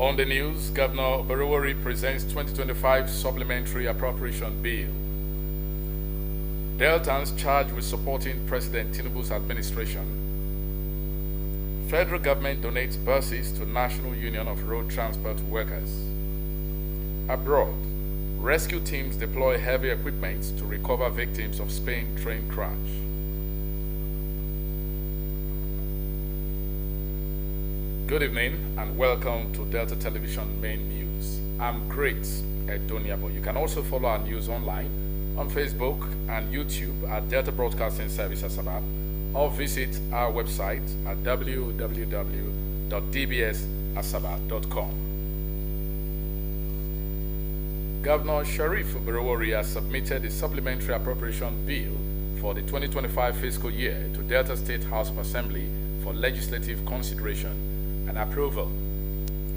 On the news, Governor Oborowori presents 2025 Supplementary Appropriation Bill. Deltans charged with supporting President Tinubu's administration. Federal government donates buses to National Union of Road Transport Workers. Abroad, rescue teams deploy heavy equipment to recover victims of Spain train crash. Good evening and welcome to Delta Television Main News. I'm Great Edoniabo. You can also follow our news online on Facebook and YouTube at Delta Broadcasting Service Asaba, or visit our website at www.dbsasaba.com. Governor Sheriff Oborowori has submitted a supplementary appropriation bill for the 2025 fiscal year to Delta State House of Assembly for legislative consideration and approval.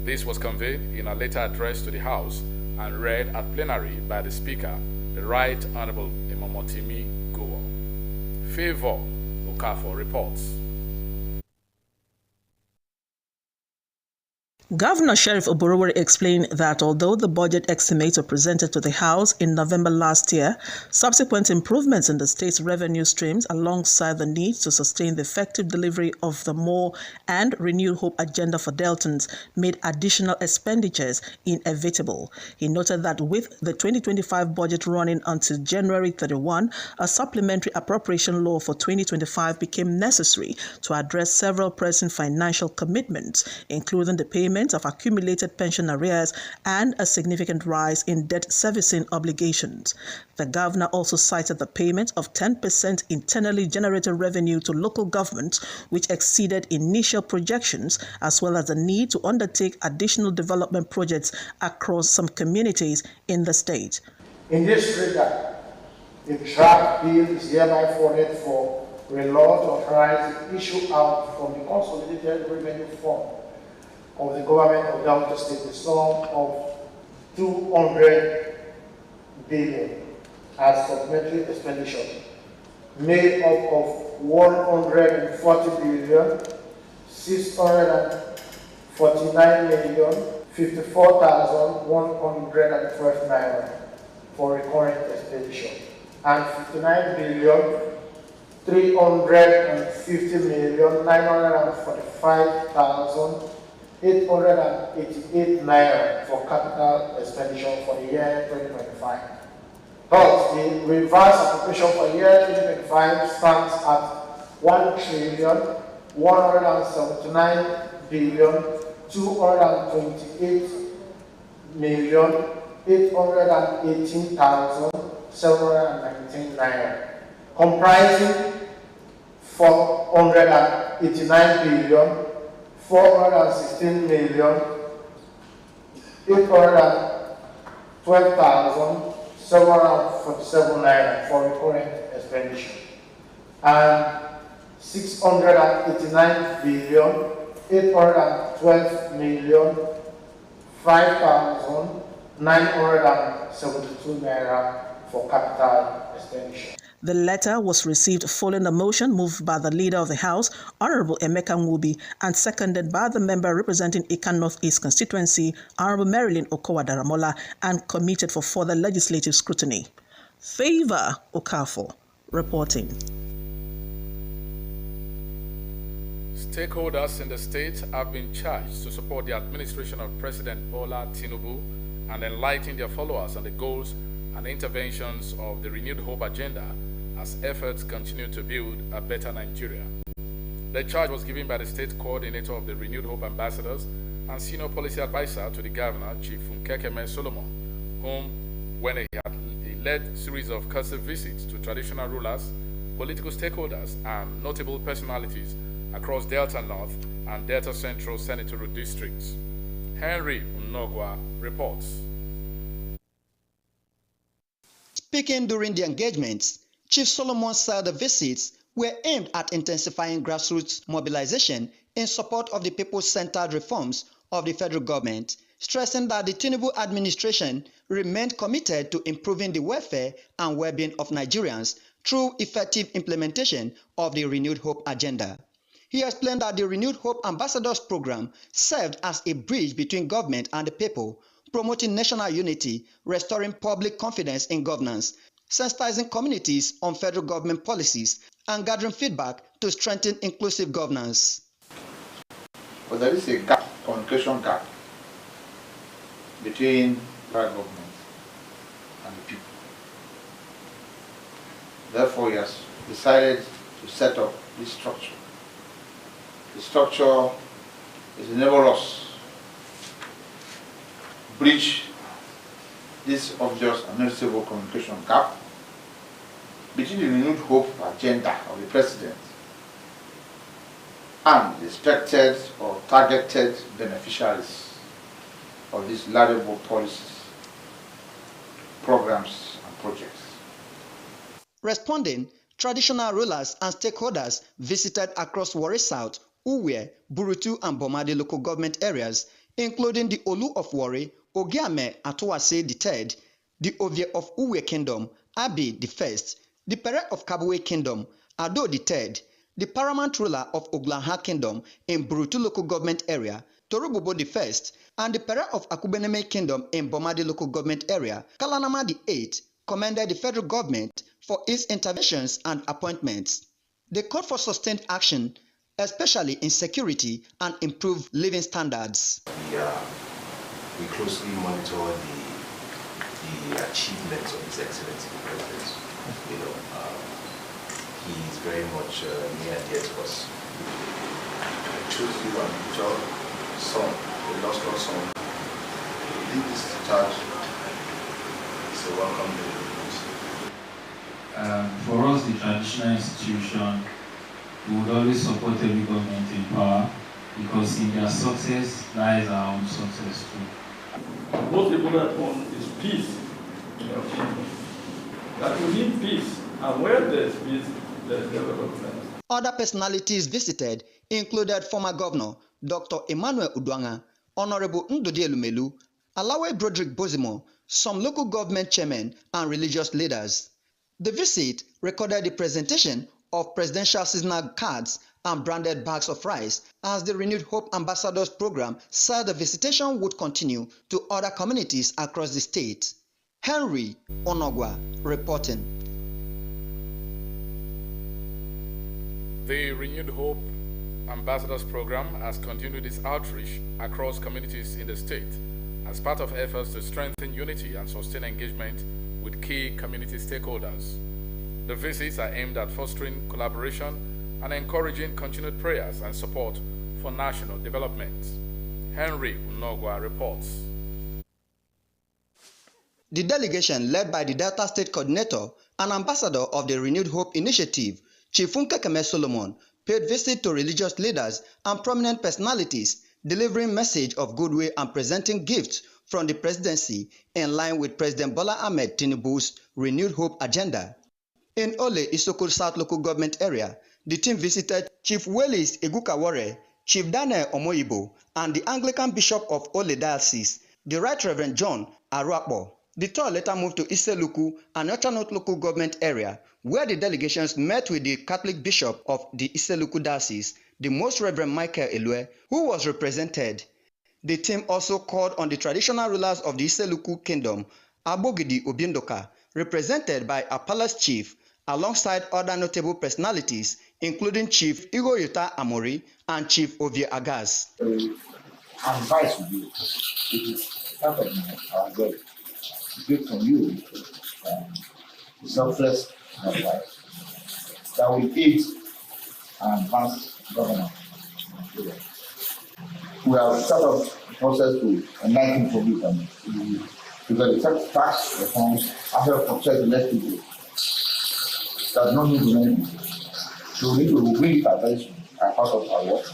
This was conveyed in a letter addressed to the House and read at plenary by the Speaker, the Right Honorable Imomotimi Gowo. Favor Okafor reports. Governor Sheriff Oborowori explained that although the budget estimates were presented to the House in November last year, subsequent improvements in the state's revenue streams alongside the need to sustain the effective delivery of the More and Renewed Hope agenda for Deltans made additional expenditures inevitable. He noted that with the 2025 budget running until January 31, a supplementary appropriation law for 2025 became necessary to address several pressing financial commitments, including the payment of accumulated pension arrears and a significant rise in debt servicing obligations. The governor also cited the payment of 10% internally generated revenue to local governments, which exceeded initial projections, as well as the need to undertake additional development projects across some communities in the state. In this regard, the draft bill is hereby forwarded for a law to authorize the issue out from the Consolidated Revenue Fund of the government of Delta State the sum of 200 billion as supplementary expenditure, made up of 140 billion, 649 million, 54,112 naira for recurrent expenditure, and 59 billion, 350 million, 945,000 888 naira for capital expenditure for the year 2025. Thus, the reverse appropriation for the year 2025 stands at 1,279,218,719 naira, comprising 489 billion 416 million 812,747 naira for recurrent expenditure, and 689 billion 812 million 5,972 naira for capital expenditure. The letter was received following a motion moved by the Leader of the House, Honorable Emeka Nwubi, and seconded by the member representing Ikan North-East constituency, Honorable Marilyn Okowa-Daramola, and committed for further legislative scrutiny. Favor Okafor reporting. Stakeholders in the state have been charged to support the administration of President Bola Tinubu and enlighten their followers on the goals and interventions of the Renewed Hope agenda as efforts continue to build a better Nigeria. The charge was given by the state coordinator of the Renewed Hope ambassadors and senior policy advisor to the governor, Chief Nkekeme Solomon, whom, when he led a series of cursive visits to traditional rulers, political stakeholders, and notable personalities across Delta North and Delta Central senatorial districts. Henry Unogwa reports. Speaking during the engagements, Chief Solomon said the visits were aimed at intensifying grassroots mobilization in support of the people-centered reforms of the federal government, stressing that the Tinubu administration remained committed to improving the welfare and well-being of Nigerians through effective implementation of the Renewed Hope agenda. He explained that the Renewed Hope Ambassadors Program served as a bridge between government and the people, promoting national unity, restoring public confidence in governance, sensitizing communities on federal government policies, and gathering feedback to strengthen inclusive governance. But there is a gap, communication gap, between federal government and the people. Therefore, he has decided to set up this structure. The structure is enable us bridge this obvious and noticeable communication gap between the renewed hope agenda of the President and the expected or targeted beneficiaries of these laudable policies, programs, and projects. Responding, traditional rulers and stakeholders visited across Warri South, Uwe, Burutu, and Bomadi local government areas, including the Olu of Warri, Ogiame Atuase III, the Ovie of Uwe Kingdom, Abi I, the Pere of Kabwe Kingdom, Ado III, the paramount ruler of Oglaha Kingdom in Burutu local government area, Torubobo I, and the Pere of Akubeneme Kingdom in Bomadi local government area, Kalanama VIII, commended the federal government for its interventions and appointments. They called for sustained action, especially in security and improved living standards. We closely monitor the achievements of His Excellency the President. He is very much near and dear to us. I choose you and your son, the illustrious son, to lead this charge. It's a welcome day. For us, the traditional institution, we would always support every government in power because in their success lies our own success too. Most important one is peace. That we need peace, and where there's peace, there's development. Other personalities visited included former Governor Dr. Emmanuel Udwanga, Honorable Ndudi Elumelu, Alawe Broderick Bozimo, some local government chairmen, and religious leaders. The visit recorded the presentation of presidential seasonal cards and branded bags of rice as the Renewed Hope Ambassadors Program said the visitation would continue to other communities across the state. Henry Onogwa reporting. The Renewed Hope Ambassadors Program has continued its outreach across communities in the state as part of efforts to strengthen unity and sustain engagement with key community stakeholders. The visits are aimed at fostering collaboration and encouraging continued prayers and support for national development. Henry Unogwa reports. The delegation, led by the Delta State Coordinator and Ambassador of the Renewed Hope Initiative, Chief Funkekeme Solomon, paid visit to religious leaders and prominent personalities, delivering message of goodwill and presenting gifts from the presidency in line with President Bola Ahmed Tinubu's Renewed Hope agenda. In Ole Isoko South local government area, the team visited Chief Willis Egukawore, Chief Daniel Omoyibo, and the Anglican Bishop of Ole Diocese, the Right Reverend John Aruakpo. The tour later moved to Iseluku and Ochanote local government area, where the delegations met with the Catholic Bishop of the Iseluku Diocese, the Most Reverend Michael Elue, who was represented. The team also called on the traditional rulers of the Iseluku Kingdom, Abogidi Obindoka, represented by a palace chief, alongside other notable personalities, including Chief Igoyota Amori and Chief Ovie Agaz. Advice with you, it is part of our God. Give from you selfless advice that will aid and advance government. We have set up a process to enlighten public and because the tax reforms are for check less people. There's no need to many. So we need to bring it attention as part of our work.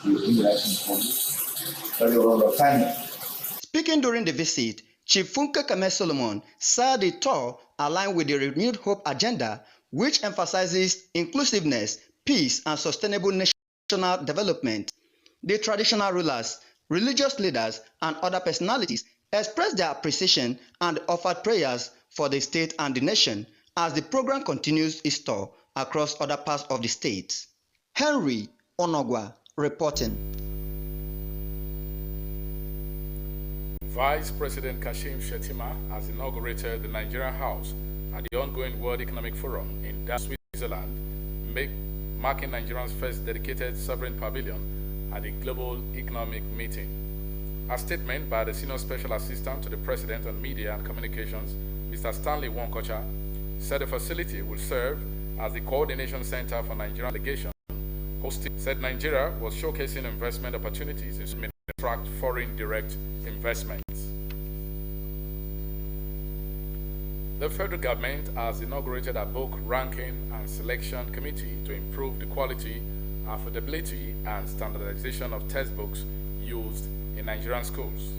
We will bring the license for the time. Speaking during the visit, Chief Funkekeme Solomon said the tour aligned with the Renewed Hope agenda, which emphasizes inclusiveness, peace, and sustainable national development. The traditional rulers, religious leaders, and other personalities expressed their appreciation and offered prayers for the state and the nation as the program continues its tour across other parts of the state. Henry Onogwa reporting. Vice President Kashim Shettima has inaugurated the Nigerian House at the ongoing World Economic Forum in Davos, Switzerland, marking Nigeria's first dedicated sovereign pavilion at the Global Economic Meeting. A statement by the Senior Special Assistant to the President on Media and Communications, Mr. Stanley Wonkocha, said the facility will serve as the coordination center for Nigerian delegation. Said Nigeria was showcasing investment opportunities in attract foreign direct investments. The federal government has inaugurated a book ranking and selection committee to improve the quality, affordability, and standardization of textbooks used in Nigerian schools.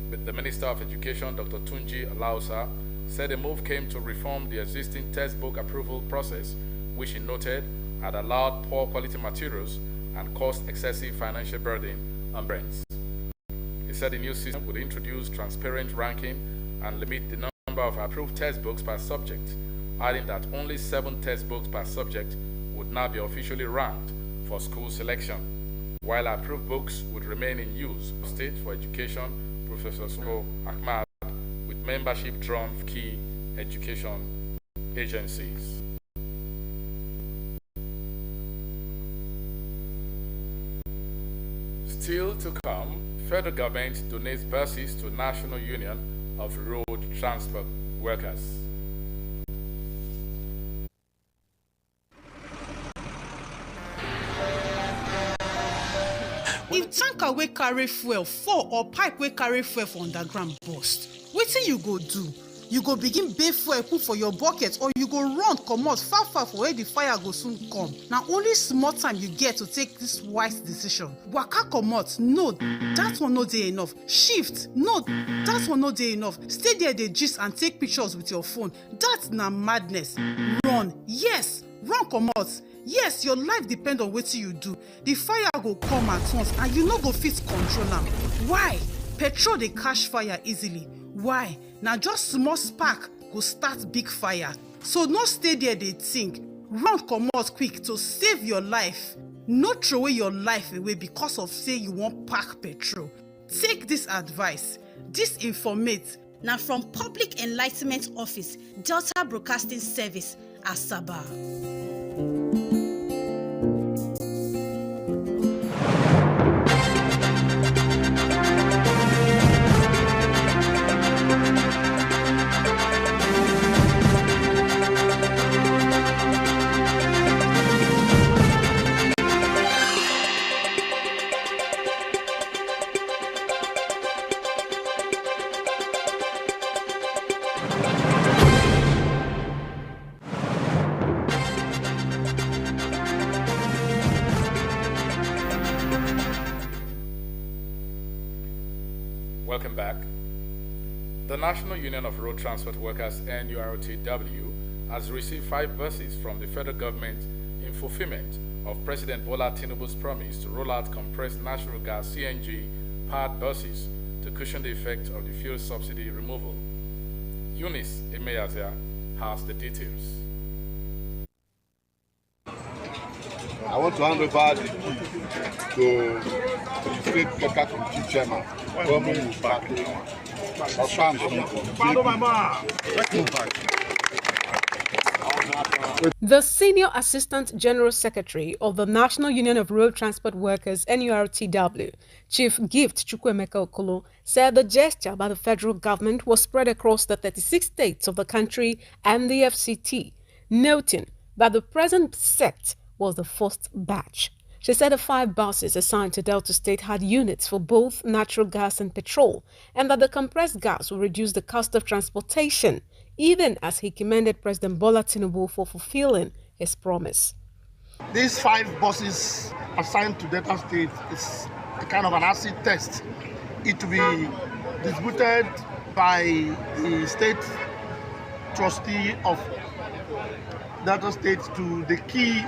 But the Minister of Education, Dr. Tunji Alausa, said the move came to reform the existing textbook approval process, which he noted had allowed poor quality materials and caused excessive financial burden on parents. He said the new system would introduce transparent ranking and limit the number of approved textbooks per subject, adding that only 7 textbooks per subject would now be officially ranked for school selection, while approved books would remain in use. State for Education, Professor Sumo Ahmad, with membership drawn from key education agencies. Still to come, federal government donates buses to National Union of Road Transport Workers. If tanker wey carry fuel fall or pipe wey carry fuel for underground burst, wetin you go do? You go begin bail fuel put for your bucket, or you go run comot far for where the fire go soon come. Na only small time you get to take this wise decision. Waka comot, no, that one no dey enough. Shift, no, that one no dey enough. Stay there dey gist and take pictures with your phone. That na madness. Run, yes, run comot. Yes, your life depend on wetin you do. The fire go come at once and you no go fit control am. Why? Petrol dey catch fire easily. Why? Na just small spark go start big fire. So no stay there dey think. Run comot quick to save your life. No throw away your life away because of say you wan pack petrol. Take this advice. This informate na from Public Enlightenment Office, Delta Broadcasting Service, Asaba. Welcome back. The National Union of Road Transport Workers, NURTW, has received 5 buses from the federal government in fulfillment of President Bola Tinubu's promise to roll out compressed natural gas CNG-powered buses to cushion the effect of the fuel subsidy removal. Eunice Emeyazia has the details. I want to hand over the key to the State Local Committee Chairman, The Senior Assistant General Secretary of the National Union of Road Transport Workers, NURTW, Chief Gift Chukwuemeka Okolo, said the gesture by the federal government was spread across the 36 states of the country and the FCT, noting that the present set was the first batch. She said the 5 buses assigned to Delta State had units for both natural gas and petrol, and that the compressed gas will reduce the cost of transportation, even as he commended President Bola Tinubu for fulfilling his promise. These 5 buses assigned to Delta State is a kind of an acid test. It will be distributed by the state trustee of Delta State to the key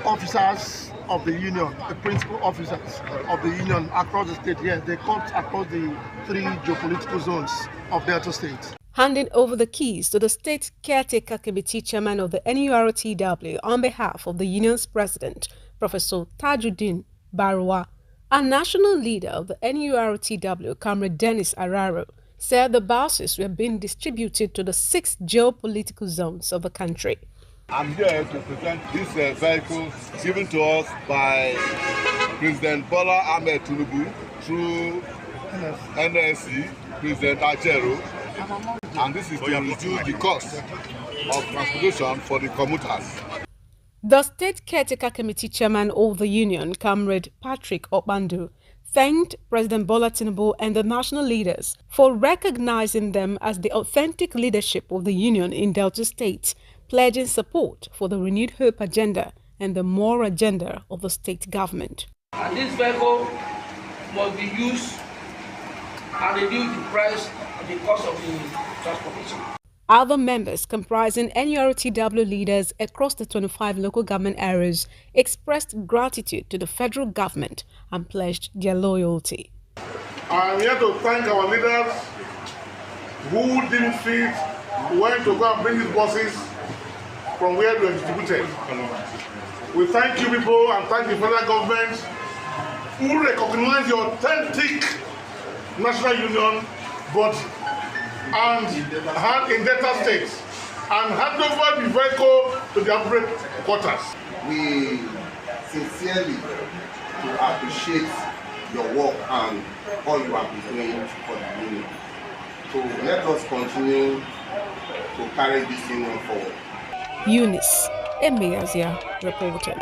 officers of the union, the principal officers of the union across the state. Yes, they cut across the 3 geopolitical zones of Delta State. Handing over the keys to the State Caretaker Committee Chairman of the NURTW on behalf of the union's president, Professor Tajuddin Barwa, a national leader of the NURTW, Comrade Dennis Araro, said the buses were being distributed to the 6 geopolitical zones of the country. I'm here to present this vehicle given to us by President Bola Ahmed Tinubu through NSC, President Ajero, and this is to reduce the cost of transportation for the commuters. The State Caretaker Committee Chairman of the Union, Comrade Patrick Obandu, thanked President Bola Tinubu and the national leaders for recognizing them as the authentic leadership of the Union in Delta State, pledging support for the renewed hope agenda and the more agenda of the state government. And this vehicle must be used and reduce the price and the cost of the transportation. Other members comprising NURTW leaders across the 25 local government areas expressed gratitude to the federal government and pledged their loyalty. I'm here to thank our leaders who didn't feel when to go and bring these buses from where they were distributed. We thank you people and thank the federal government who recognize the authentic national union, but and had in Delta State and hand over the vehicle to the appropriate quarters. We sincerely appreciate your work and all you have been doing for the union. So let us continue to carry this union forward. Eunice Emiazia reported.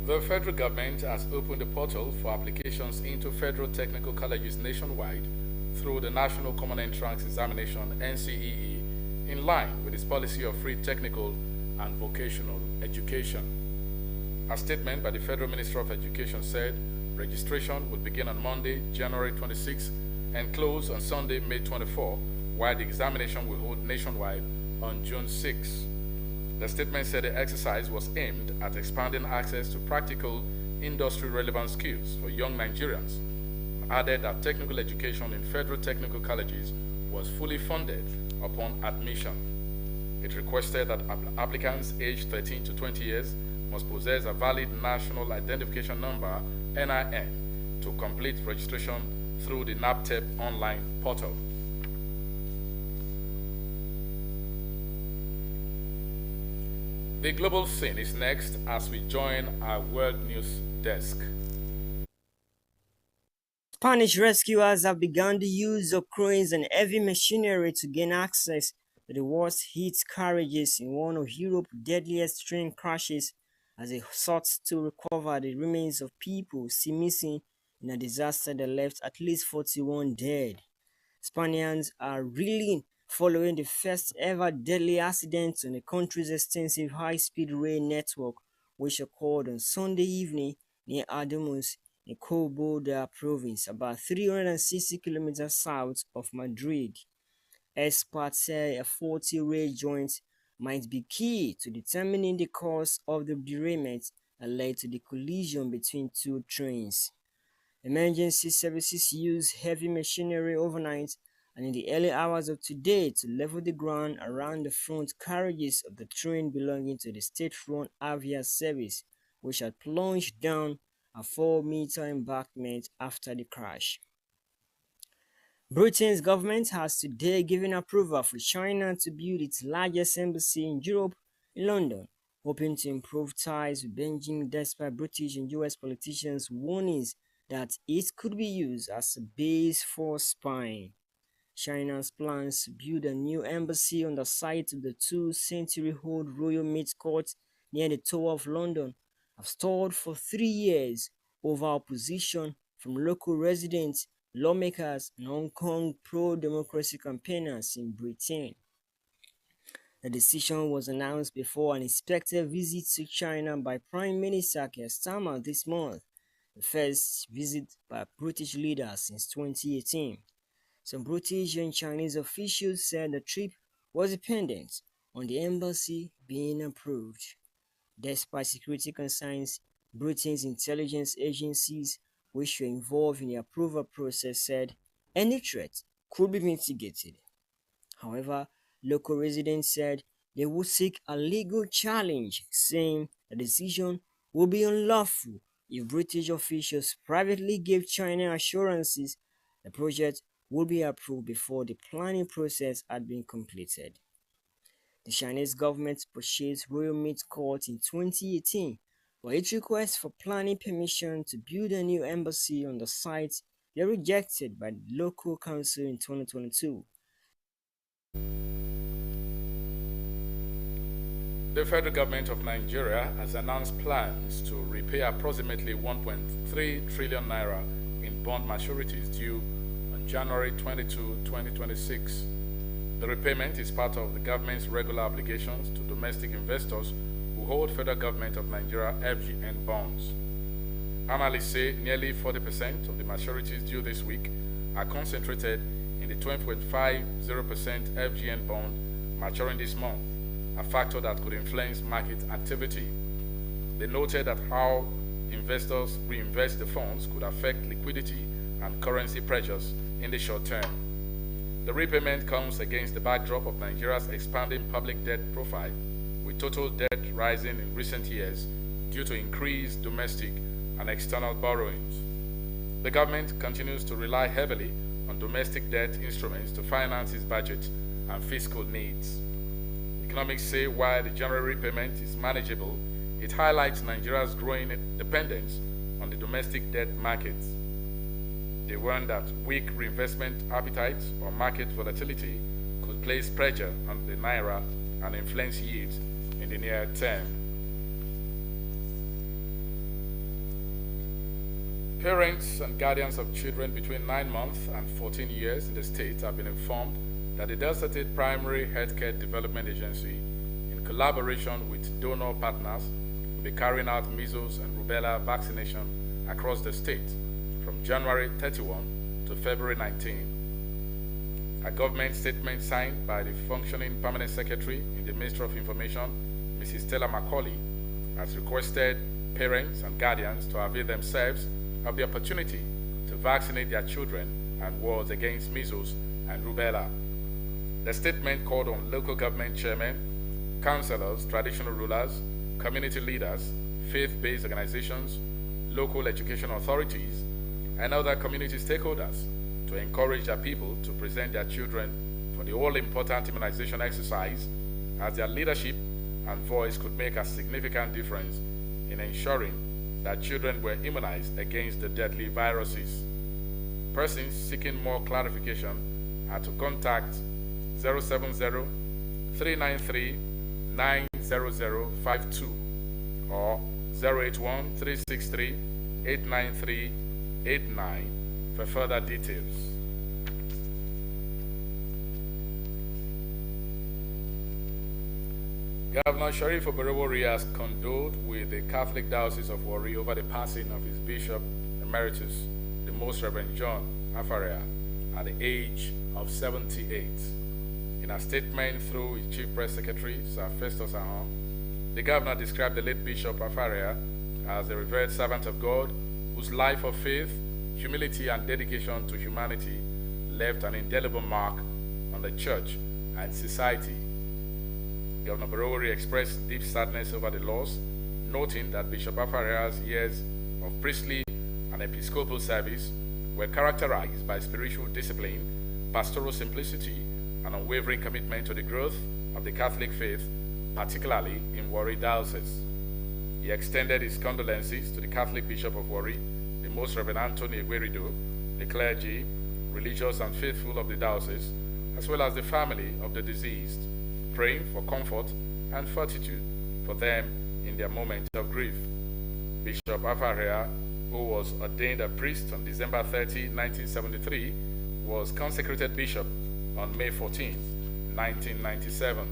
The federal government has opened a portal for applications into federal technical colleges nationwide through the National Common Entrance Examination (NCEE), in line with its policy of free technical and vocational education. A statement by the Federal Minister of Education said registration would begin on Monday, January 26 and close on Sunday, May 24, while the examination will hold nationwide on June 6. The statement said the exercise was aimed at expanding access to practical, industry-relevant skills for young Nigerians, and added that technical education in federal technical colleges was fully funded upon admission. It requested that applicants aged 13 to 20 years must possess a valid National Identification Number, NIN, to complete registration through the NAPTEP online portal. The global scene is next as we join our World News desk. Spanish rescuers have begun the use of cranes and heavy machinery to gain access to the worst-hit carriages in one of Europe's deadliest train crashes as they sought to recover the remains of people still missing in a disaster that left at least 41 dead. Spaniards are reeling following the first ever deadly accident on the country's extensive high-speed rail network, which occurred on Sunday evening near Ademuz in Cobo province, about 360 kilometers south of Madrid. Experts say a faulty rail joint might be key to determining the cause of the derailment that led to the collision between two trains. Emergency services used heavy machinery overnight and in the early hours of today to level the ground around the front carriages of the train belonging to the state-run Avia service, which had plunged down a 4-meter embankment after the crash. Britain's government has today given approval for China to build its largest embassy in Europe, in London, hoping to improve ties with Beijing despite British and US politicians' warnings that it could be used as a base for spying. China's plans to build a new embassy on the site of the 2-century-old Royal Mint Court near the Tower of London have stalled for 3 years over opposition from local residents, lawmakers, and Hong Kong pro-democracy campaigners in Britain. The decision was announced before an expected visit to China by Prime Minister Keir Starmer this month, the first visit by British leaders since 2018. Some British and Chinese officials said the trip was dependent on the embassy being approved. Despite security concerns, Britain's intelligence agencies, which were involved in the approval process, said any threat could be mitigated. However, local residents said they would seek a legal challenge, saying the decision would be unlawful if British officials privately gave China assurances the project would be approved before the planning process had been completed. The Chinese government purchased Royal Mint Court in 2018, but its request for planning permission to build a new embassy on the site were rejected by the local council in 2022. The federal government of Nigeria has announced plans to repay approximately 1.3 trillion naira in bond maturities due on January 22, 2026. The repayment is part of the government's regular obligations to domestic investors who hold federal government of Nigeria FGN bonds. Analysts say nearly 40% of the maturities due this week are concentrated in the 12.50% FGN bond maturing this month, a factor that could influence market activity. They noted that how investors reinvest the funds could affect liquidity and currency pressures in the short term. The repayment comes against the backdrop of Nigeria's expanding public debt profile, with total debt rising in recent years due to increased domestic and external borrowings. The government continues to rely heavily on domestic debt instruments to finance its budget and fiscal needs. Economics say while the general repayment is manageable, it highlights Nigeria's growing dependence on the domestic debt markets. They warn that weak reinvestment appetite or market volatility could place pressure on the naira and influence yields in the near term. Parents and guardians of children between 9 months and 14 years in the state have been informed that the Delta State Primary Healthcare Development Agency, in collaboration with donor partners, will be carrying out measles and rubella vaccination across the state from January 31 to February 19. A government statement signed by the functioning permanent secretary in the Ministry of Information, Mrs. Stella Macaulay, has requested parents and guardians to avail themselves of the opportunity to vaccinate their children and wards against measles and rubella. The statement called on local government chairmen, councillors, traditional rulers, community leaders, faith-based organizations, local education authorities, and other community stakeholders to encourage their people to present their children for the all-important immunization exercise, as their leadership and voice could make a significant difference in ensuring that children were immunized against the deadly viruses. Persons seeking more clarification are to contact 070-393-90052 or 081-363-893-89 for further details. Governor Sheriff Oborevwori has condoled with the Catholic Diocese of Warri over the passing of his Bishop Emeritus, the Most Reverend John Afaria, at the age of 78. In a statement through his Chief Press Secretary, Sir Festus Ahon, the governor described the late Bishop Afaria as a revered servant of God whose life of faith, humility, and dedication to humanity left an indelible mark on the church and society. Governor Oborevwori expressed deep sadness over the loss, noting that Bishop Afaria's years of priestly and episcopal service were characterized by spiritual discipline, pastoral simplicity, and unwavering commitment to the growth of the Catholic faith, particularly in Warri Diocese. He extended his condolences to the Catholic Bishop of Warri, the Most Reverend Anthony Egwerido, the clergy, religious and faithful of the diocese, as well as the family of the deceased, praying for comfort and fortitude for them in their moment of grief. Bishop Afaria, who was ordained a priest on December 30, 1973, was consecrated bishop on May 14, 1997.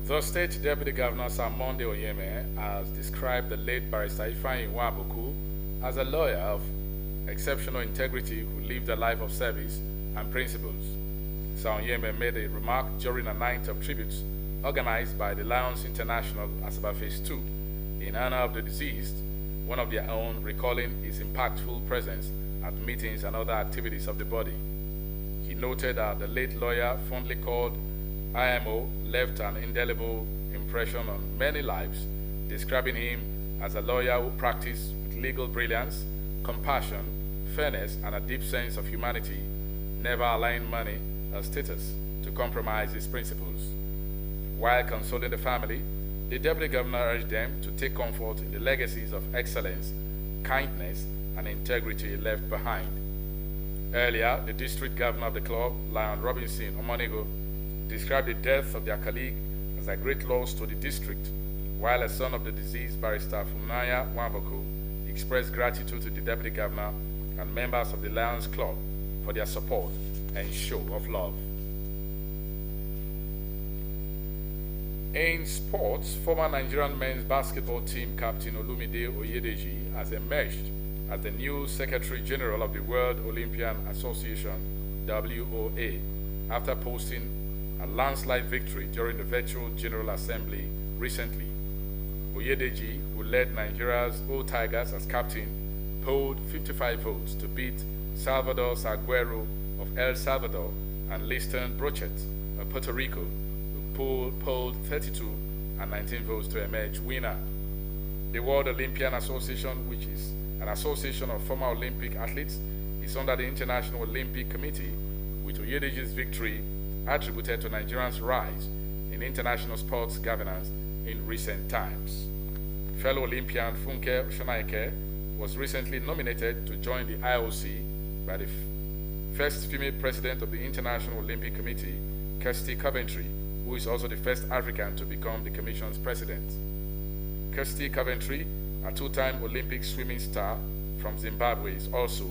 The State Deputy Governor Samonde Oyeme has described the late Barrister Ifeanyi Nwabuku as a lawyer of exceptional integrity who lived a life of service and principles. Sir Oyeme made a remark during a night of tributes organized by the Lions International Asaba Phase 2 in honor of the deceased, one of their own, recalling his impactful presence at meetings and other activities of the body. He noted that the late lawyer, fondly called IMO, left an indelible impression on many lives, describing him as a lawyer who practiced with legal brilliance, compassion, fairness, and a deep sense of humanity, never allowing money or status to compromise his principles. While consoling the family, the Deputy Governor urged them to take comfort in the legacies of excellence, kindness, and integrity left behind. Earlier, the District Governor of the club, Lion Robinson Omonigo, described the death of their colleague as a great loss to the district, while a son of the deceased barrister Funaya Wamboko expressed gratitude to the Deputy Governor and members of the Lions Club for their support and show of love. In sports, former Nigerian men's basketball team captain Olumide Oyedeji has emerged as the new Secretary General of the World Olympian Association, WOA, after posting a landslide victory during the virtual General Assembly recently. Oyedeji, who led Nigeria's Old Tigers as captain, polled 55 votes to beat Salvador Saguero of El Salvador and Liston Brochet of Puerto Rico, who polled 32 and 19 votes to emerge winner. The World Olympian Association, which is an association of former Olympic athletes, is under the International Olympic Committee, with Oyedeji's victory attributed to Nigerians' rise in international sports governance in recent times. Fellow Olympian Funke Shonaike was recently nominated to join the IOC by the first female president of the International Olympic Committee, Kirsty Coventry, who is also the first African to become the Commission's president. Kirsty Coventry, a two-time Olympic swimming star from Zimbabwe, is also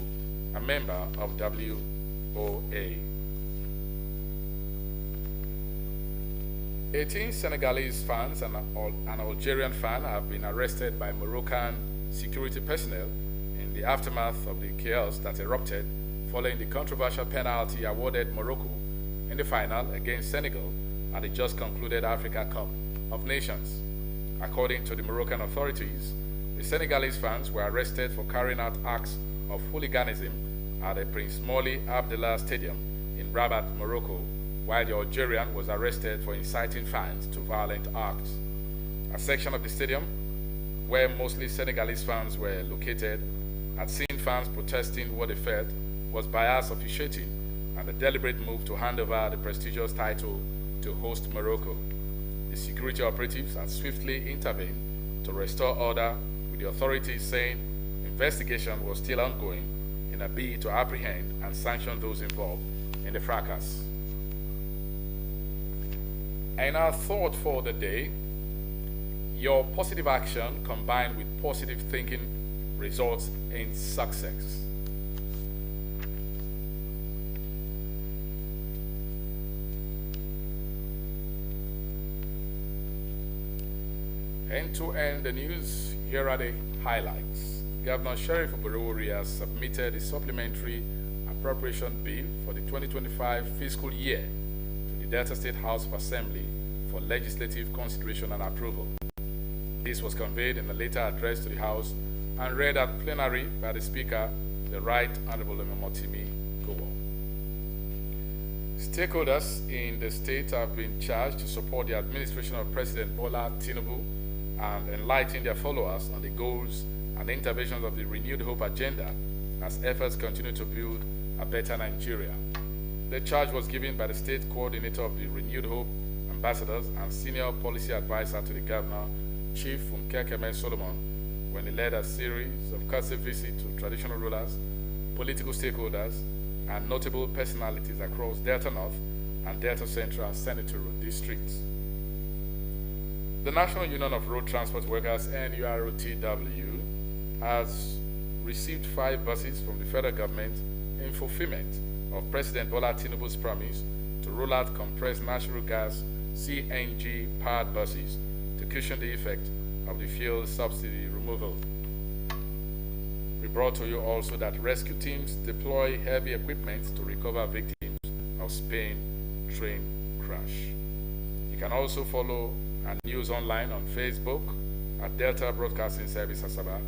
a member of WOA. 18 Senegalese fans and an Algerian fan have been arrested by Moroccan security personnel in the aftermath of the chaos that erupted following the controversial penalty awarded Morocco in the final against Senegal at the just concluded Africa Cup of Nations. According to the Moroccan authorities, the Senegalese fans were arrested for carrying out acts of hooliganism at the Prince Moulay Abdellah Stadium in Rabat, Morocco, while the Algerian was arrested for inciting fans to violent acts. A section of the stadium, where mostly Senegalese fans were located, had seen fans protesting what they felt was biased officiating and a deliberate move to hand over the prestigious title to host Morocco. The security operatives had swiftly intervened to restore order, with the authorities saying investigation was still ongoing in a bid to apprehend and sanction those involved in the fracas. And our thought for the day: your positive action combined with positive thinking results in success. And to end the news, here are the highlights. Governor Sheriff Oborowori has submitted a supplementary appropriation bill for the 2025 fiscal year to the Delta State House of Assembly for legislative consideration and approval. This was conveyed in a letter addressed to the House and read at plenary by the Speaker, the Right Honorable Emomotimi Gowo. Stakeholders in the state have been charged to support the administration of President Bola Tinubu and enlighten their followers on the goals and interventions of the Renewed Hope agenda as efforts continue to build a better Nigeria. The charge was given by the state coordinator of the Renewed Hope ambassadors and senior policy advisor to the governor, Chief Funke Solomon, when he led a series of courtesy visits to traditional rulers, political stakeholders, and notable personalities across Delta North and Delta Central and Senatorial districts. The National Union of Road Transport Workers, NUROTW, has received 5 buses from the federal government in fulfillment of President Bola Tinubu's promise to roll out compressed natural gas CNG powered buses to cushion the effect of the fuel subsidy removal. We brought to you also that rescue teams deploy heavy equipment to recover victims of Spain train crash. You can also follow our news online on Facebook at Delta Broadcasting Service Asaba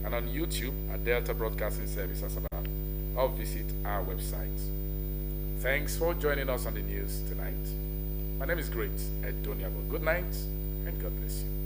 and on YouTube at Delta Broadcasting Service Asaba, or visit our website. Thanks for joining us on the news tonight. My name is Great Edoniabo. Good night and God bless you.